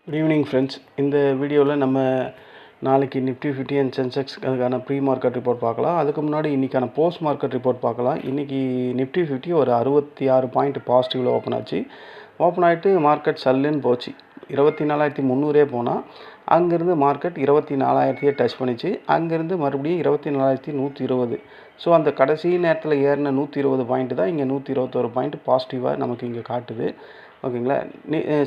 Good evening friends. இந்த வீடியோவில் நம்ம நாளைக்கு நிஃப்டி 50 அண்ட் சென்செக்ஸ் அதுக்கான ப்ரீ மார்க்கெட் ரிப்போர்ட் பார்க்கலாம். அதுக்கு முன்னாடி இன்றைக்கான போஸ்ட் மார்க்கெட் ரிப்போர்ட் பார்க்கலாம். இன்றைக்கி நிஃப்டி 50 ஒரு 66 பாயிண்ட் பாசிட்டிவில் ஓப்பன் ஆச்சு. ஓப்பன் ஆகிட்டு மார்க்கெட் சல்லுன்னு போச்சு. 24,300 போனால் அங்கேருந்து மார்க்கெட் 24,000 டச் பண்ணிச்சு. அங்கேருந்து மறுபடியும் 24,120. ஸோ அந்த கடைசி நேரத்தில் ஏறின 120 பாயிண்ட் தான் இங்கே 121 பாயிண்ட் பாசிட்டிவாக நமக்கு இங்கே காட்டுது. ஓகேங்களா.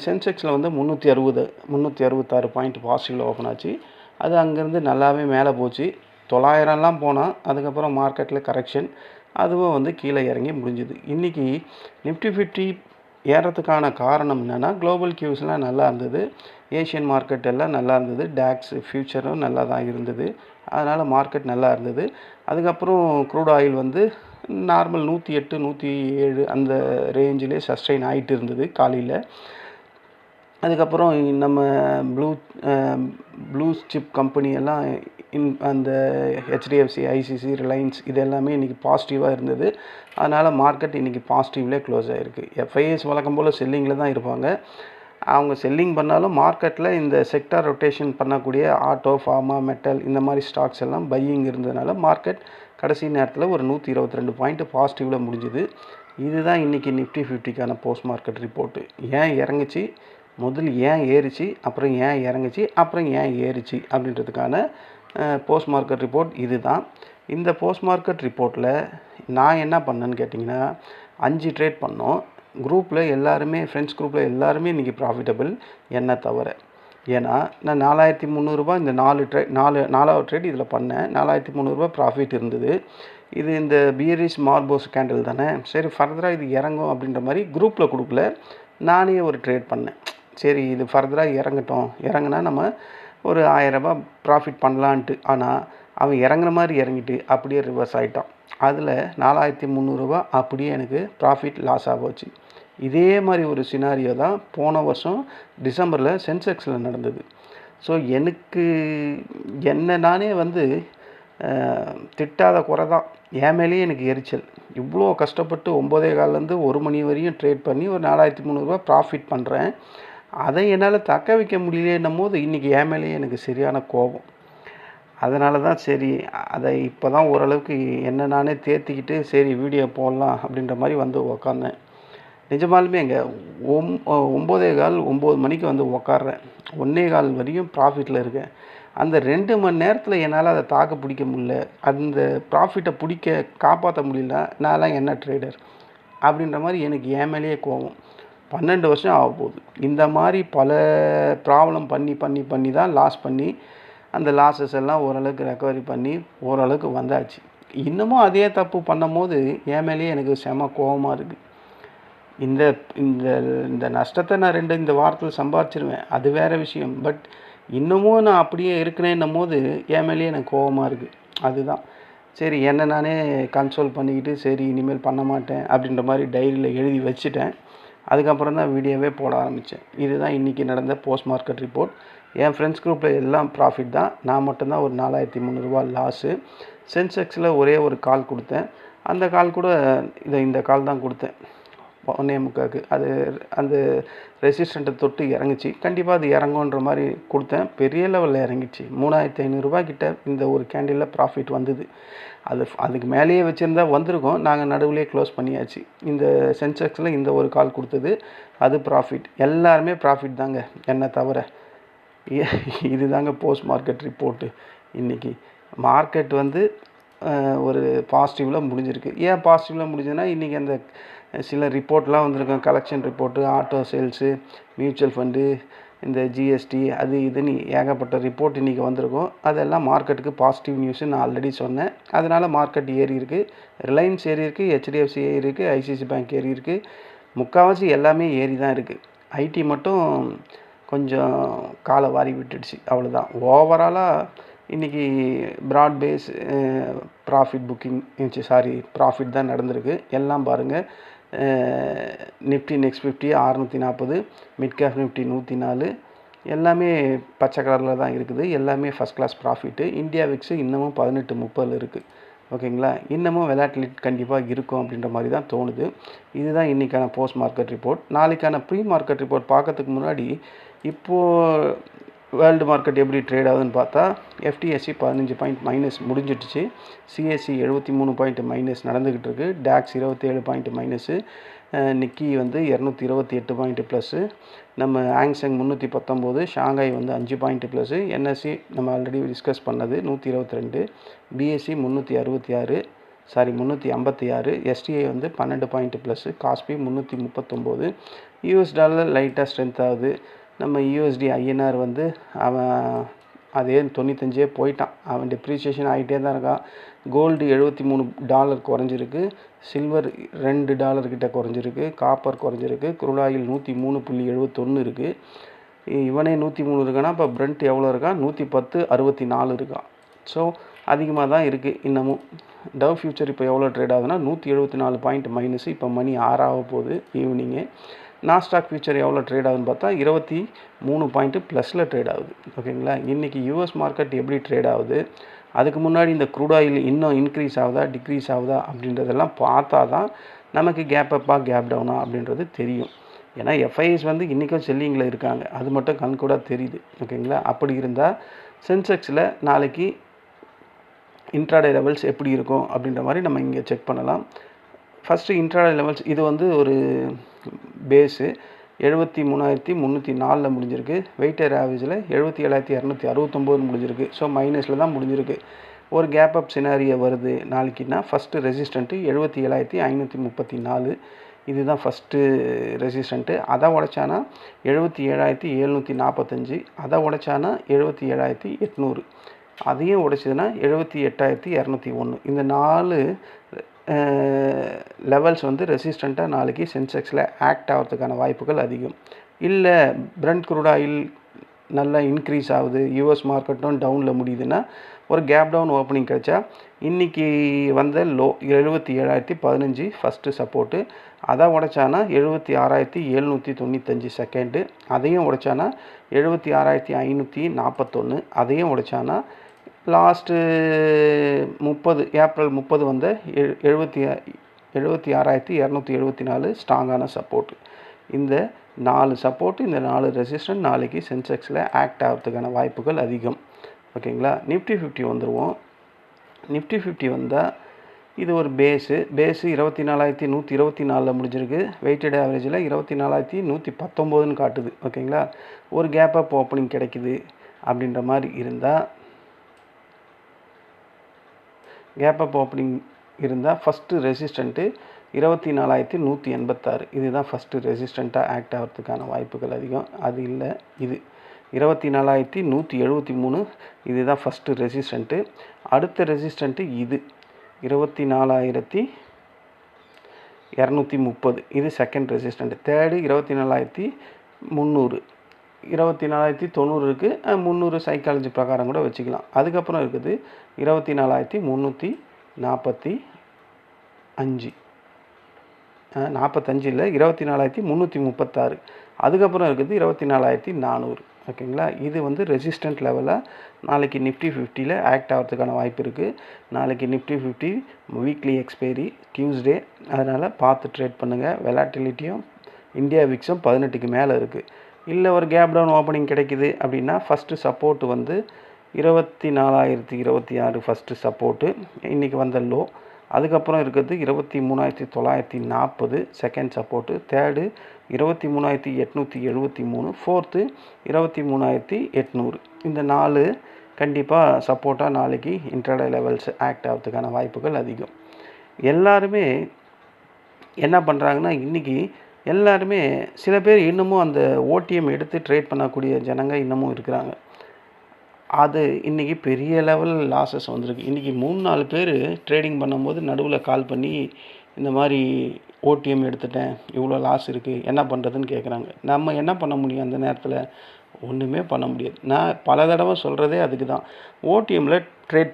சென்செக்ஸில் வந்து 366 பாயிண்ட் பாசிட்டிவில் ஓப்பன் ஆச்சு. அது அங்கேருந்து நல்லாவே மேலே போச்சு. 900லாம் போனால் அதுக்கப்புறம் மார்க்கெட்டில் கரெக்ஷன், அதுவும் வந்து கீழே இறங்கி முடிஞ்சுது. இன்றைக்கி நிஃப்டி 50 ஏறத்துக்கான காரணம் என்னென்னா, குளோபல் கியூஸ்லாம் நல்லா இருந்தது, ஏஷியன் மார்க்கெட் எல்லாம் நல்லா இருந்தது, டாக்ஸ் ஃப்யூச்சரும் நல்லா தான் இருந்தது. அதனால் மார்க்கெட் நல்லா இருந்தது. அதுக்கப்புறம் க்ரூட் ஆயில் வந்து நார்மல் 108 107 அந்த ரேஞ்சிலே சஸ்டெயின் ஆகிட்டு இருந்தது காலையில். அதுக்கப்புறம் நம்ம ப்ளூ சிப் கம்பெனி எல்லாம் அந்த ஹெச்டிஎஃப்சி, ஐசிசி, ரிலையன்ஸ் இது எல்லாமே இன்றைக்கி பாசிட்டிவாக இருந்தது. அதனால் மார்க்கெட் இன்றைக்கி பாசிட்டிவ்லேயே க்ளோஸ் ஆகிருக்கு. எஃப்ஐஎஸ் வழக்கம் போல் செல்லிங்கில் தான் இருப்பாங்க. அவங்க செல்லிங் பண்ணாலும் மார்க்கெட்டில் இந்த செக்டார் ரொட்டேஷன் பண்ணக்கூடிய ஆட்டோ, ஃபார்மா, மெட்டல் இந்த மாதிரி ஸ்டாக்ஸ் எல்லாம் பையிங் இருந்ததுனால மார்க்கெட் கடைசி நேரத்தில் ஒரு 122 பாயிண்ட் பாசிட்டிவில் முடிஞ்சுது. இதுதான் இன்றைக்கி நிஃப்டி 50க்கான போஸ்ட் மார்க்கெட் ரிப்போர்ட்டு. ஏன் இறங்குச்சு, முதல்ல ஏன் ஏறிச்சு, அப்புறம் ஏன் இறங்குச்சு, அப்புறம் ஏன் ஏறிச்சு அப்படின்றதுக்கான போஸ்ட் மார்க்கெட் ரிப்போர்ட் இது தான். இந்த போஸ்ட் மார்க்கெட் ரிப்போர்ட்டில் நான் என்ன பண்ணேன்னு கேட்டிங்கன்னா, 5 ட்ரேட் பண்ணோம். குரூப்பில் எல்லாருமே, ஃப்ரெண்ட்ஸ் குரூப்பில் எல்லாருமே இன்றைக்கி ப்ராஃபிட்டபிள், என்ன தவிர. ஏன்னா நான் 4,300 இந்த 4வது ட்ரேட் இதில் பண்ணேன். 4,300 ப்ராஃபிட் இருந்தது. இது இந்த பியரிஷ் மார்போஸ் கேண்டில் தானே, சரி ஃபர்தராக இது இறங்கும் அப்படின்ற மாதிரி குரூப்பில் கொடுக்கல, நானே ஒரு ட்ரேட் பண்ணேன். சரி இது ஃபர்தராக இறங்கட்டும், இறங்குனா நம்ம ஒரு 1000 ரூபாய் ப்ராஃபிட் பண்ணலான்ட்டு. ஆனால் அவன் இறங்குற மாதிரி இறங்கிட்டு அப்படியே ரிவர்ஸ் ஆகிட்டான். அதில் 4,300 அப்படியே எனக்கு ப்ராஃபிட் லாஸாக போச்சு. இதே மாதிரி ஒரு சினாரியோ தான் போன வருஷம் டிசம்பரில் சென்செக்ஸில் நடந்தது. ஸோ எனக்கு என்ன நானே வந்து திட்டாத குறை தான், என் மேலேயே எனக்கு எரிச்சல். இவ்வளோ கஷ்டப்பட்டு 9:15 1 மணி வரையும் ட்ரேட் பண்ணி ஒரு 4,300 ப்ராஃபிட் பண்ணுறேன். அதை என்னால் தக்க வைக்க முடியலன்னும் போது இன்றைக்கி என் மேலேயே எனக்கு சரியான கோபம். அதனால தான் சரி, அதை இப்போ தான் ஓரளவுக்கு என்ன நானே தேர்த்திக்கிட்டு சரி வீடியோ போடலாம் அப்படின்ற மாதிரி வந்து உக்காந்தேன். நிஜமாலுமே இங்கே 9:15 9 மணிக்கு வந்து உக்காடுறேன். 1:15 வரையும் ப்ராஃபிட்டில் இருக்கேன். அந்த 2 மணி நேரத்தில் என்னால் அதை தாக்கு பிடிக்க முடியல, அந்த ப்ராஃபிட்டை காப்பாற்ற முடியல. நான்லாம் என்ன ட்ரேடர் அப்படின்ற மாதிரி எனக்கு என் மேலேயே கோபம். 12 வருஷம் ஆக போகுது. இந்த மாதிரி பல ப்ராப்ளம் பண்ணி தான் லாஸ் பண்ணி அந்த லாஸஸ் எல்லாம் ஓரளவுக்கு ரெக்கவரி பண்ணி ஓரளவுக்கு வந்தாச்சு. இன்னமும் அதே தப்பு பண்ணும் போது என் மேலேயே எனக்கு செம கோபமாக இருக்குது. இந்த இந்த இந்த நஷ்டத்தை நான் இந்த வாரத்தில் சம்பாரிச்சிருவேன், அது வேறு விஷயம். பட் இன்னமும் நான் அப்படியே இருக்கிறேன்னும் போது என் மேலேயே எனக்கு கோபமாக இருக்குது. அதுதான் சரி, என்ன நானே கன்சோல் பண்ணிக்கிட்டு சரி இனிமேல் பண்ண மாட்டேன் அப்படின்ற மாதிரி டைரியில் எழுதி வச்சுட்டேன். அதுக்கப்புறம் தான் வீடியோவே போட ஆரம்பித்தேன். இதுதான் இன்றைக்கி நடந்த போஸ்ட் மார்க்கெட் ரிப்போர்ட். என் ஃப்ரெண்ட்ஸ் குரூப்பில் எல்லாம் ப்ராஃபிட் தான், நான் மட்டும்தான் ஒரு 4,300 லாஸு. சென்செக்ஸில் ஒரே ஒரு கால் கொடுத்தேன். அந்த கால் கூட இந்த கால் தான் கொடுத்தேன் 1:45. அது அந்த ரெசிஸ்டண்ட்டை தொட்டு இறங்குச்சு. கண்டிப்பாக அது இறங்குன்ற மாதிரி கொடுத்தேன். பெரிய லெவலில் இறங்கிடுச்சு. 3,500 கிட்ட இந்த ஒரு கேண்டிலில் ப்ராஃபிட் வந்தது. அதுக்கு மேலேயே வச்சுருந்தா வந்திருக்கோம். நாங்கள் நடுவுலேயே க்ளோஸ் பண்ணியாச்சு. இந்த சென்செக்ஸில் இந்த ஒரு கால் கொடுத்தது, அது ப்ராஃபிட். எல்லாருமே ப்ராஃபிட் தாங்க, என்ன தவிர. இது தாங்க போஸ்ட் மார்க்கெட் ரிப்போர்ட்டு. இன்றைக்கி மார்க்கெட் வந்து ஒரு பாசிட்டிவில் முடிஞ்சிருக்கு. ஏன் பாசிட்டிவில் முடிஞ்சதுன்னா, இன்றைக்கி அந்த சில ரிப்போர்ட்லாம் வந்திருக்கோம். Collection report, auto sales, mutual fund, இந்த ஜிஎஸ்டி, அது இதுன்னு ஏகப்பட்ட ரிப்போர்ட் இன்றைக்கி வந்திருக்கும். அதெல்லாம் மார்க்கெட்டுக்கு பாசிட்டிவ் நியூஸு நான் ஆல்ரெடி சொன்னேன். அதனால் மார்க்கெட் ஏறி இருக்குது. ரிலையன்ஸ் ஏறி இருக்குது, ஹெச்டிஎஃப்சி ஏறி இருக்குது, ஐசிசி பேங்க் ஏறி இருக்குது. முக்கால்வாசி எல்லாமே ஏறி தான் இருக்குது. ஐடி மட்டும் கொஞ்சம் காலை வாரி விட்டுடுச்சு, அவ்வளோதான். ஓவராலாக இன்றைக்கி ப்ராட் பேஸ் ப்ராஃபிட் ப்ராஃபிட் தான் நடந்திருக்கு. எல்லாம் பாருங்கள். Nifty next 50 640, mid cap Nifty 104, எல்லாமே பச்சை கலரில் தான் இருக்குது. எல்லாமே first class profit. India VIX இன்னமும் 18.30 இருக்குது. ஓகேங்களா. இன்னமும் வெலாட்டிலிட்டி கண்டிப்பாக இருக்கும் அப்படின்ற மாதிரி தான் தோணுது. இதுதான் இன்றைக்கான போஸ்ட் மார்க்கெட் ரிப்போர்ட். நாளைக்கான ப்ரீ மார்க்கெட் ரிப்போர்ட் பார்க்கறதுக்கு முன்னாடி இப்போது வேர்ல்டு மார்க்கெட் எப்படி ட்ரேட் ஆகுதுன்னு பார்த்தா FTSE 15 பாயிண்ட் மைனஸ் முடிஞ்சிடுச்சு. CSE 73 பாயிண்ட் மைனஸ் நடந்துக்கிட்டு இருக்குது. DAX 27 point minus. நிக்கி வந்து 228 பாயிண்ட் ப்ளஸ்ஸு. நம்ம ஆங்சங் 319, ஷாங்காய் வந்து 5 பாயிண்ட் ப்ளஸ்ஸு. NSE நம்ம ஆல்ரெடி டிஸ்கஸ் பண்ணது 122, BSE 356, STI வந்து 12 பாயிண்ட் ப்ளஸ்ஸு, காஸ்பி 339. US டாலர் லைட்டாக ஸ்ட்ரென்த் ஆகுது. நம்ம USD INR வந்து அவன் அதே 95 போயிட்டான். அவன் டெப்ரிசியேஷன் ஆகிட்டே தான் இருக்கான். கோல்டு $73 குறைஞ்சிருக்கு. சில்வர் $2 கிட்ட குறைஞ்சிருக்கு. காப்பர் குறைஞ்சிருக்கு. குரூட் ஆயில் 103.71 இருக்குது. இவனே 103 இருக்கானா, இப்போ பிரெண்ட் எவ்வளோ இருக்கான்? 110.64 இருக்கான். ஸோ அதிகமாக தான் இருக்குது இன்னமும். டவ் ஃபியூச்சர் இப்போ எவ்வளோ ட்ரேட் ஆகுதுன்னா 174 பாயிண்ட் மைனஸ். இப்போ மணி 6 ஆக போகுது ஈவினிங்கு. நாஸ்டாக் ஃபியூச்சர் எவ்வளோ ட்ரேட் ஆகுதுன்னு பார்த்தா 23 பாயிண்ட்டு ப்ளஸில் ட்ரேட் ஆகுது. ஓகேங்களா. இன்றைக்கி US மார்க்கெட் எப்படி ட்ரேட் ஆகுது, அதுக்கு முன்னாடி இந்த க்ரூட் ஆயில் இன்னும் இன்க்ரீஸ் ஆகுதா டிக்ரீஸ் ஆகுதா அப்படின்றதெல்லாம் பார்த்தா தான் நமக்கு கேப் அப்பா கேப் டவுனா அப்படின்றது தெரியும். ஏன்னா FIS வந்து இன்றைக்கும் செல்லிங்கில் இருக்காங்க, அது மட்டும் கண்கூட தெரியுது. ஓகேங்களா. அப்படி இருந்தால் சென்செக்ஸில் நாளைக்கு இன்ட்ராடே லெவல்ஸ் எப்படி இருக்கும் அப்படின்ற மாதிரி நம்ம இங்கே செக் பண்ணலாம். ஃபஸ்ட்டு இன்ட்ராடே லெவல்ஸ் இது வந்து ஒரு பேஸு 73,304 முடிஞ்சிருக்கு. வெயிட்டட் ஆவரேஜில் 77,269 முடிஞ்சிருக்கு. ஸோ மைனஸில் தான் முடிஞ்சிருக்கு. ஒரு கேப் அப் சினாரியோ வருது நாளைக்குன்னா ஃபஸ்ட்டு ரெசிஸ்டண்ட்டு 77,534. இதுதான் ஃபஸ்ட்டு ரெசிஸ்டண்ட்டு. அதை உடைச்சானா 77,745. அதை உடைச்சானா 77,800. அதையும் உடைச்சதுன்னா 78,201. இந்த 4 லெவல்ஸ் வந்து ரெசிஸ்டண்ட்டாக நாளைக்கு சென்செக்ஸில் ஆக்ட் ஆகிறதுக்கான வாய்ப்புகள் அதிகம். இல்லை பிரெண்ட் க்ரூட் ஆயில் நல்லா இன்க்ரீஸ் ஆகுது, US மார்க்கெட்டும் டவுனில் முடியுதுன்னா ஒரு கேப் டவுன் ஓப்பனிங் கிடைச்சா இன்றைக்கி வந்த லோ 77,015 ஃபஸ்ட்டு சப்போர்ட்டு. அதை உடைச்சானா 76,795 செகண்டு. அதையும் உடைச்சானா 76,541. அதையும் உடைச்சானா லாஸ்ட்டு 30 ஏப்ரல் 30 வந்த 76,274 ஸ்ட்ராங்கான சப்போர்ட்டு. இந்த 4 சப்போர்ட்டு, இந்த 4 ரெசிஸ்டன்ட் நாளைக்கு சென்செக்ஸில் ஆக்ட் ஆகிறதுக்கான வாய்ப்புகள் அதிகம். ஓகேங்களா. நிஃப்டி 50 வந்துடுவோம். நிஃப்டி 50 வந்தால் இது ஒரு பேஸு 24,124 முடிஞ்சிருக்கு. வெயிட்டட் ஆவரேஜில் 24,119 காட்டுது. ஓகேங்களா. ஒரு கேப் அப் ஓப்பனிங் கிடைக்குது அப்படின்ற மாதிரி இருந்தால், கேப் அப் ஓப்பனிங் இருந்தால் ஃபஸ்ட்டு ரெசிஸ்டண்ட்டு 24,186. இதுதான் ஃபஸ்ட்டு ரெசிஸ்டண்ட்டாக ஆக்ட் ஆகிறதுக்கான வாய்ப்புகள் அதிகம். அது இல்லை, இது 24,173. இதுதான் ஃபஸ்ட்டு ரெசிஸ்டண்ட்டு. அடுத்த ரெசிஸ்டண்ட்டு இது 24,230. இது செகண்ட் ரெசிஸ்டண்ட்டு. தேர்டு 24,300. 24,090 இருக்குது. 300 சைக்காலஜி பிரகாரம் கூட வச்சுக்கலாம். அதுக்கப்புறம் இருக்குது 24,345. 45 இல்லை, 24,336. அதுக்கப்புறம் இருக்குது 24,400. ஓகேங்களா. இது வந்து ரெசிஸ்டன்ட் லெவலாக நாளைக்கு நிஃப்டி 50ல் ஆக்ட் ஆகிறதுக்கான வாய்ப்பு இருக்குது. நாளைக்கு நிஃப்டி 50 வீக்லி எக்ஸ்பைரி டியூஸ்டே, அதனால் பார்த்து ட்ரேட் பண்ணுங்கள். வெலாட்டிலிட்டியும் இந்தியா விக்ஸும் 18க்கு மேலே இருக்குது. இல்லை ஒரு கேப் டவுன் ஓப்பனிங் கிடைக்குது அப்படின்னா ஃபஸ்ட்டு சப்போர்ட்டு வந்து 24,026 ஃபஸ்ட்டு சப்போர்ட்டு, இன்றைக்கி வந்த லோ. அதுக்கப்புறம் இருக்கிறது 23,940 செகண்ட் சப்போர்ட்டு. தேர்டு 23,873. ஃபோர்த்து 23,800. இந்த 4 கண்டிப்பாக சப்போர்ட்டாக நாளைக்கு இன்ட்ராடே லெவல்ஸ் ஆக்ட் ஆகிறதுக்கான வாய்ப்புகள் அதிகம். எல்லாருமே என்ன பண்ணுறாங்கன்னா, இன்றைக்கி எல்லாருமே சில பேர் இன்னமும் அந்த OTM எடுத்து ட்ரேட் பண்ணக்கூடிய ஜனங்க இன்னமும் இருக்கிறாங்க. அது இன்றைக்கி பெரிய லெவல் லாஸஸ் வந்திருக்கு. இன்றைக்கி 3-4 பேர் ட்ரேடிங் பண்ணும்போது நடுவில் கால் பண்ணி இந்த மாதிரி OTM எடுத்துட்டேன், இவ்வளோ லாஸ் இருக்குது, என்ன பண்ணுறதுன்னு கேட்குறாங்க. நம்ம என்ன பண்ண முடியும் அந்த நேரத்தில்? ஒன்றுமே பண்ண முடியாது. நான் பல தடவை சொல்கிறதே அதுக்கு தான். OTMல ட்ரேட்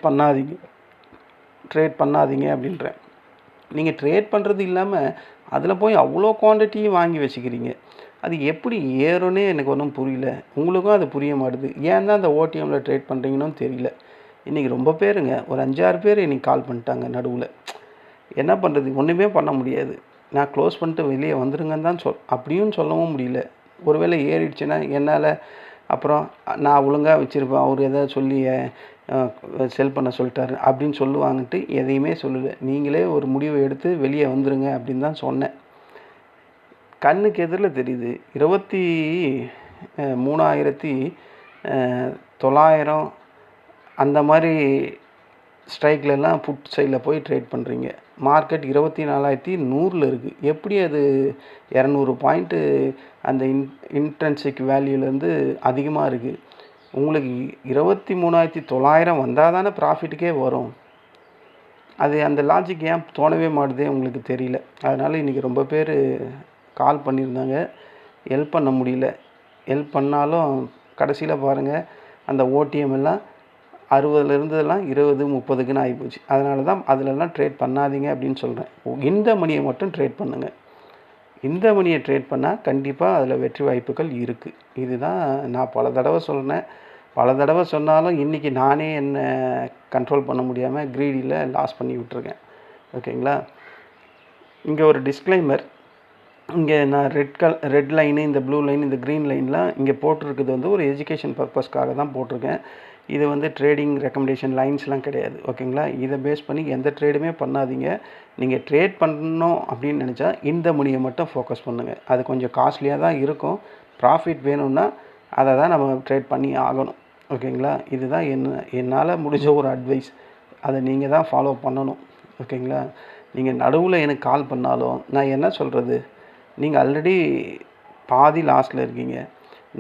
பண்ணாதீங்க அப்படின்றேன். நீங்கள் ட்ரேட் பண்ணுறது இல்லாமல் அதில் போய் அவ்வளோ குவான்டிட்டியும் வாங்கி வச்சுக்கிறீங்க. அது எப்படி ஏறும்னே எனக்கு ஒன்றும் புரியல. உங்களுக்கும் அது புரிய மாட்டுது. ஏன் தான் அந்த OTMல ட்ரேட் பண்ணுறீங்கன்னு தெரியல. இன்றைக்கி ரொம்ப பேருங்க ஒரு 5-6 பேர் இன்றைக்கி கால் பண்ணிட்டாங்க நடுவில். என்ன பண்ணுறது, ஒன்றுமே பண்ண முடியாது. நான் க்ளோஸ் பண்ணிட்டு வெளியே வந்துருங்கன்னு தான் அப்படியும் சொல்லவும் முடியல. ஒருவேளை ஏறிடுச்சுன்னா என்னால் அப்புறம் நான் ஒழுங்காக வச்சுருப்பேன், அவர் எதாவது சொல்லி செல் பண்ண சொல்லிட்டாரு அப்படின்னு சொல்லுவாங்கன்ட்டு எதையுமே சொல்லலை. நீங்களே ஒரு முடிவை எடுத்து வெளியே வந்துருங்க அப்படின்னு தான் சொன்னேன். கண்ணுக்கு எதிரில் தெரியுது 23,900 அந்த மாதிரி ஸ்ட்ரைக்லலாம் புட் சைடில் போய் ட்ரேட் பண்ணுறீங்க. மார்க்கெட் 24,100 இருக்குது. எப்படி அது 200 பாயிண்ட்டு அந்த இன்ட்ரின்சிக் வேல்யூலேருந்து அதிகமாக இருக்குது. உங்களுக்கு 23,900 வந்தால் தானே ப்ராஃபிட்டுக்கே வரும். அது அந்த லாஜிக் ஏன் தோணவே மாட்டுதே உங்களுக்கு தெரியல. அதனால் இன்றைக்கி ரொம்ப பேர் கால் பண்ணியிருந்தாங்க. ஹெல்ப் பண்ண முடியல. ஹெல்ப் பண்ணாலும் கடைசியில் பாருங்கள் அந்த ஓடிஎம் எல்லாம் 60 இருந்ததெல்லாம் 20, 30க்குன்னு ஆகிப்போச்சு. அதனால தான் அதிலெல்லாம் ட்ரேட் பண்ணாதீங்க அப்படின்னு சொல்கிறேன். இந்த மணியை மட்டும் ட்ரேட் பண்ணுங்கள். இந்த மணியை ட்ரேட் பண்ணால் கண்டிப்பாக அதில் வெற்றி வாய்ப்புகள் இருக்குது. இதுதான் நான் பல தடவை சொன்னேன். பல தடவை சொன்னாலும் இன்றைக்கி நானே என்னை கண்ட்ரோல் பண்ண முடியாமல் க்ரீடியில் லாஸ் பண்ணி விட்டுருக்கேன். ஓகேங்களா. இங்கே ஒரு டிஸ்க்ளைமர். இங்கே நான் ரெட் லைனு, இந்த ப்ளூ லைன், இந்த க்ரீன் லைன்லாம் இங்கே போட்டிருக்குது வந்து ஒரு எஜுகேஷன் பர்பஸ்க்காக தான் போட்டிருக்கேன். இது வந்து ட்ரேடிங் ரெக்கமெண்டேஷன் லைன்ஸ்லாம் கிடையாது. ஓகேங்களா. இதை பேஸ் பண்ணி எந்த ட்ரேடுமே பண்ணாதீங்க. நீங்கள் ட்ரேட் பண்ணணும் அப்படின்னு நினச்சா இந்த மணியை மட்டும் ஃபோக்கஸ் பண்ணுங்கள். அது கொஞ்சம் காஸ்ட்லியாக தான் இருக்கும். ப்ராஃபிட் வேணும்னா அதை தான் நம்ம ட்ரேட் பண்ணி ஆகணும். ஓகேங்களா. இதுதான் என்னால் முடிஞ்ச ஒரு அட்வைஸ். அதை நீங்கள் தான் ஃபாலோ பண்ணணும். ஓகேங்களா. நீங்கள் நடுவில் எனக்கு கால் பண்ணாலும் நான் என்ன சொல்கிறது, நீங்கள் ஆல்ரெடி பாதி லாஸ்ட்டில் இருக்கீங்க.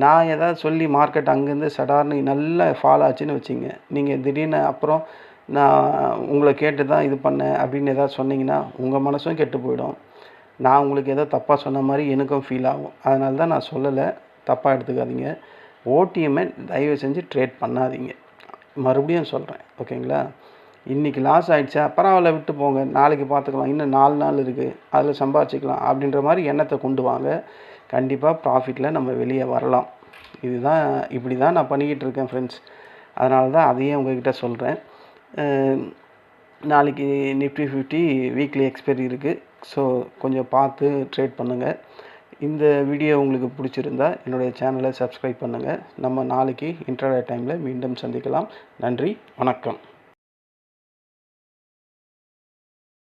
நான் எதாவது சொல்லி மார்க்கெட் அங்கேருந்து சடார்னு நல்லா ஃபால் ஆச்சுன்னு வச்சிங்க, நீங்கள் திடீர்னு அப்புறம் நான் உங்களை கேட்டு தான் இது பண்ணேன் அப்படின்னு எதாவது சொன்னீங்கன்னா உங்கள் மனசும் கெட்டு போயிடும். நான் உங்களுக்கு ஏதோ தப்பாக சொன்ன மாதிரி எனக்கும் ஃபீல் ஆகும். அதனால தான் நான் சொல்லலை, தப்பாக எடுத்துக்காதீங்க. ஓடிஎம்ஐ தயவு செஞ்சு ட்ரேட் பண்ணாதீங்க. மறுபடியும் சொல்கிறேன். ஓகேங்களா. இன்றைக்கி லாஸ் ஆகிடுச்சா பரவாயில்ல விட்டு போங்க, நாளைக்கு பார்த்துக்கலாம், இன்னும் 4 நாள் இருக்குது, அதில் சம்பாதிச்சிக்கலாம் அப்படின்ற மாதிரி எண்ணத்தை கொண்டு வாங்க. கண்டிப்பாக ப்ராஃபிட்டில் நம்ம வெளியே வரலாம். இதுதான் இப்படி தான் நான் பண்ணிக்கிட்டு இருக்கேன் ஃப்ரெண்ட்ஸ். அதனால தான் அதையே உங்கள்கிட்ட சொல்கிறேன். நாளைக்கு நிஃப்டி 50 வீக்லி எக்ஸ்பைரி இருக்குது. ஸோ கொஞ்சம் பார்த்து ட்ரேட் பண்ணுங்கள். இந்த வீடியோ உங்களுக்கு பிடிச்சிருந்தா என்னுடைய சேனலை சப்ஸ்கிரைப் பண்ணுங்கள். நம்ம நாளைக்கு இன்ட்ராடே டைமில் மீண்டும் சந்திக்கலாம். நன்றி, வணக்கம்.